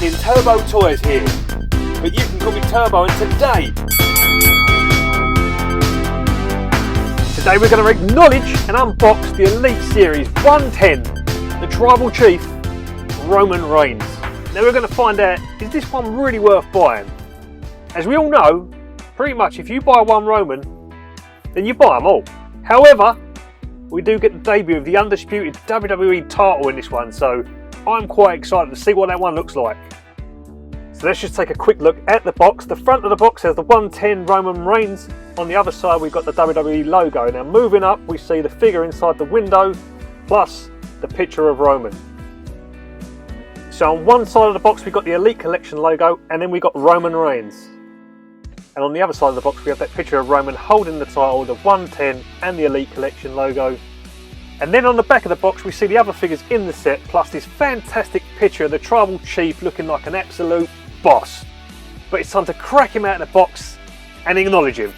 happening? Turbo Toys here, but you can call me Turbo, and today we're going to acknowledge and unbox the Elite Series 110, the Tribal Chief, Roman Reigns. Now we're going to find out, is this one really worth buying? As we all know, pretty much if you buy one Roman, then you buy them all. However, we do get the debut of the undisputed WWE title in this one, so I'm quite excited to see what that one looks like. So let's just take a quick look at the box. The front of the box has the 110 Roman Reigns. On the other side we've got the WWE logo. Now moving up we see the figure inside the window plus the picture of Roman. So on one side of the box we've got the Elite Collection logo, and then we've got Roman Reigns. And on the other side of the box we have that picture of Roman holding the title, the 110 and the Elite Collection logo. And then on the back of the box we see the other figures in the set, plus this fantastic picture of the Tribal Chief looking like an absolute boss. But it's time to crack him out of the box and acknowledge him.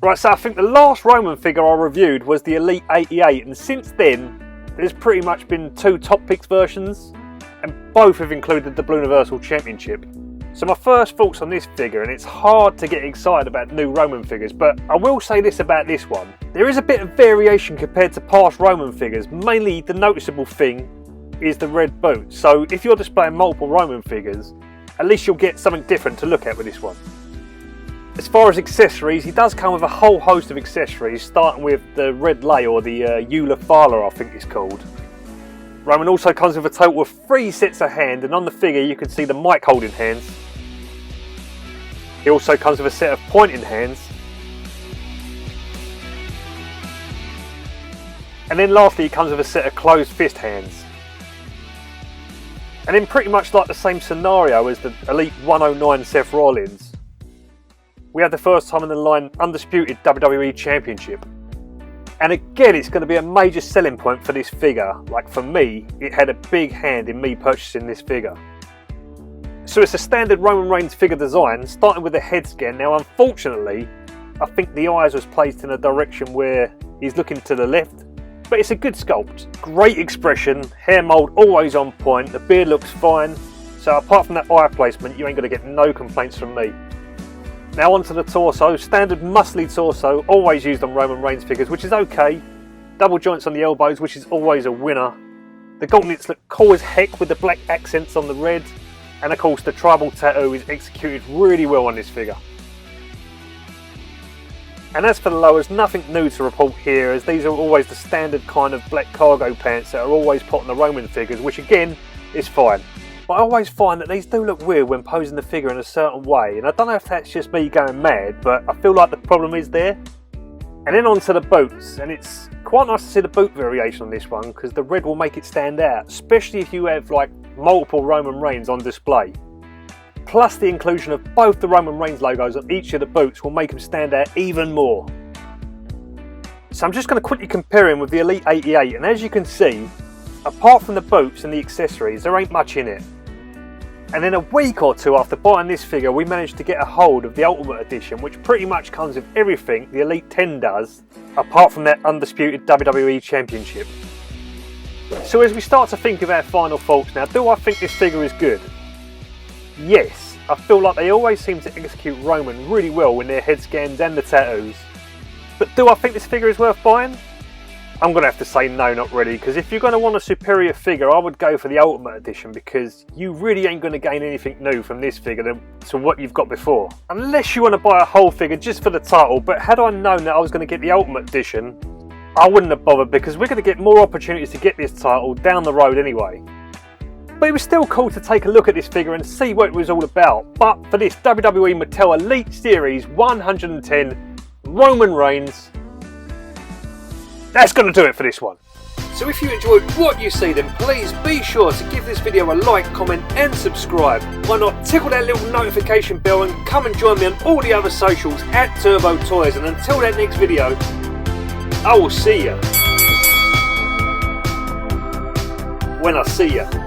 Right, so I think the last Roman figure I reviewed was the Elite 88, and since then there's pretty much been two Top Picks versions, and both have included the Blue Universal Championship. So my first thoughts on this figure, and it's hard to get excited about new Roman figures, but I will say this about this one. There is a bit of variation compared to past Roman figures. Mainly the noticeable thing is the red boot. So if you're displaying multiple Roman figures, at least you'll get something different to look at with this one. As far as accessories, he does come with a whole host of accessories, starting with the red lei, or the Eula Fala I think it's called. Roman also comes with a total of 3 sets of hand, and on the figure you can see the mic holding hands. He also comes with a set of pointing hands. And then lastly he comes with a set of closed fist hands. And then pretty much like the same scenario as the Elite 109 Seth Rollins, we have the first time in the line undisputed WWE Championship. And again, it's going to be a major selling point for this figure. Like for me, it had a big hand in me purchasing this figure. So it's a standard Roman Reigns figure design, starting with the head scan. Now unfortunately, I think the eyes was placed in a direction where he's looking to the left. But it's a good sculpt. Great expression, hair mould always on point, the beard looks fine. So apart from that eye placement, you ain't going to get no complaints from me. Now onto the torso. Standard muscly torso, always used on Roman Reigns figures, which is okay. Double joints on the elbows, which is always a winner. The gauntlets look cool as heck with the black accents on the red. And of course the tribal tattoo is executed really well on this figure. And as for the lowers, nothing new to report here, as these are always the standard kind of black cargo pants that are always put on the Roman figures, which again is fine. But I always find that these do look weird when posing the figure in a certain way, and I don't know if that's just me going mad, but I feel like the problem is there. And then onto the boots, and it's quite nice to see the boot variation on this one, because the red will make it stand out, especially if you have like multiple Roman Reigns on display. Plus the inclusion of both the Roman Reigns logos on each of the boots will make them stand out even more. So I'm just going to quickly compare him with the Elite 88, and as you can see, apart from the boots and the accessories, there ain't much in it. And then a week or two after buying this figure, we managed to get a hold of the Ultimate Edition, which pretty much comes with everything the Elite 10 does, apart from that undisputed WWE Championship. So as we start to think of our final thoughts now, do I think this figure is good? Yes, I feel like they always seem to execute Roman really well in their head scans and the tattoos. But do I think this figure is worth buying? I'm going to have to say no, not really, because if you're going to want a superior figure, I would go for the Ultimate Edition, because you really ain't going to gain anything new from this figure to what you've got before. Unless you want to buy a whole figure just for the title, but had I known that I was going to get the Ultimate Edition, I wouldn't have bothered, because we're going to get more opportunities to get this title down the road anyway. But it was still cool to take a look at this figure and see what it was all about. But for this WWE Mattel Elite Series 110 Roman Reigns, that's going to do it for this one. So if you enjoyed what you see, then please be sure to give this video a like, comment and subscribe. Why not tickle that little notification bell and come and join me on all the other socials at Turbo Toys. And until that next video, I will see you when I see you.